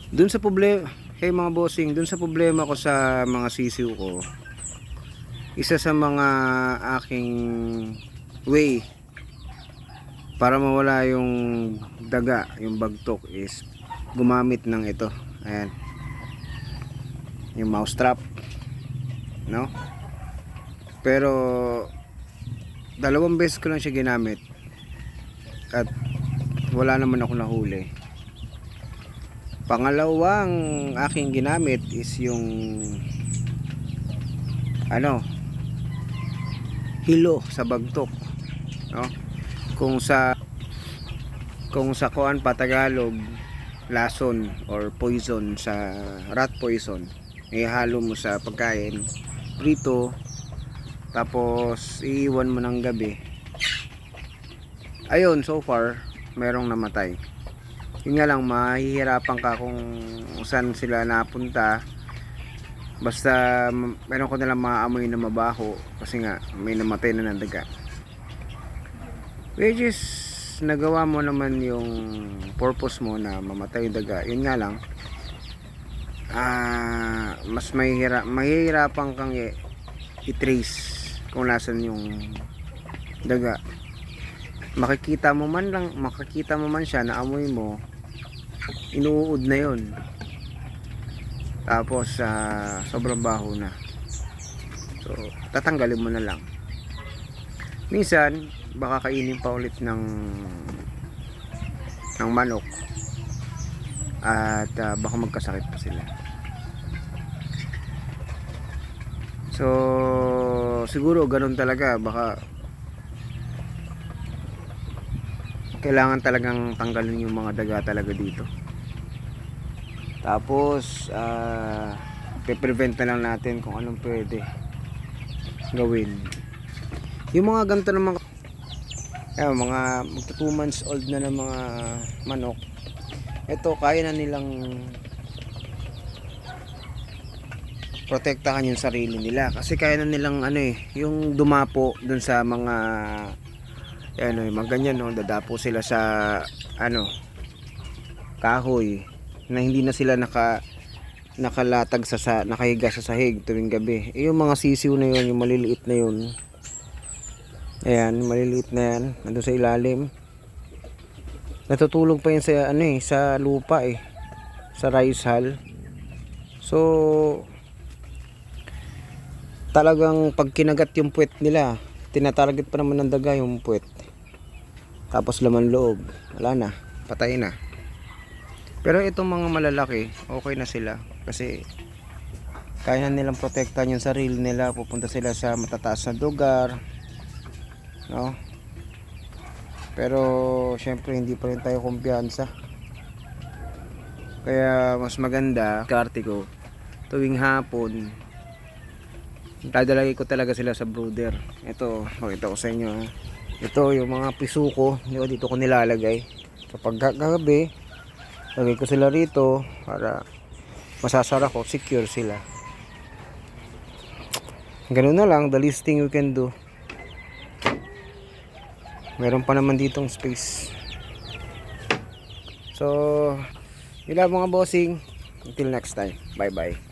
Dun sa problema, hey mga bossing, dun sa problema ko sa mga sisiw ko, isa sa mga aking way para mawala yung daga, yung bagtok is gumamit ng ito. Ayan, yung mouse trap, no? Pero dalawang beses ko lang siya ginamit at wala naman ako nahuli. Pangalawang aking ginamit is yung hilo sa bagtok, no? Kung sa kuan pa Tagalog, lason or poison, sa rat poison, ihalo mo sa pagkain, prito, tapos iiwan mo ng gabi. Ayun, so far merong namatay. Yun nga lang, mahihirapan ka kung saan sila napunta. Basta meron ko nalang maamoy na mabaho kasi nga may namatay na ng daga, which is nagawa mo naman yung purpose mo na mamatay yung daga. Yun nga lang, mas mahihirapan kang i-trace kung nasan yung daga. Makikita mo man siya, na amoy mo, inuud na yun, tapos sobrang baho na. So tatanggalin mo na lang. Minsan baka kainin pa ulit ng manok at baka magkasakit pa sila. So siguro ganun talaga, baka kailangan talagang tanggalin yung mga daga talaga dito. Tapos pe-prevent na lang natin kung anong pwede gawin. Yung mga ganito ng mga magta 2 months old na ng mga manok, ito kaya na nilang protektahan yung sarili nila, kasi kaya na nilang yung dumapo dun sa mga mga ganyan, no? Dadapo sila sa kahoy na hindi na sila nakalatag nakahiga sa sahig tuwing gabi. Yung mga sisiw na yun, yung maliliit na yun, ayan, maliliit na yan, nandun sa ilalim, natutulog pa yun sa sa lupa, sa rice hull. So talagang pag kinagat yung puwet nila, tinatarget pa naman ng daga yung puwet, tapos laman loob, wala na, patay na. Pero itong mga malalaki, okay na sila kasi kaya na nilang protektahan yung sarili nila. Pupunta sila sa matataas na lugar, no? Pero syempre hindi pa rin tayo kumpiyansa, kaya mas maganda karte ko tuwing hapon, dadalagay ko talaga sila sa brooder. Ito, makita ko sa inyo, ito yung mga piso ko, dito ko nilalagay kapag gabi. Lagay ko sila rito para masasara ko, secure sila. Ganun na lang, the least thing you can do. Meron pa naman ditong space. So yun lang mga bossing, until next time, bye bye.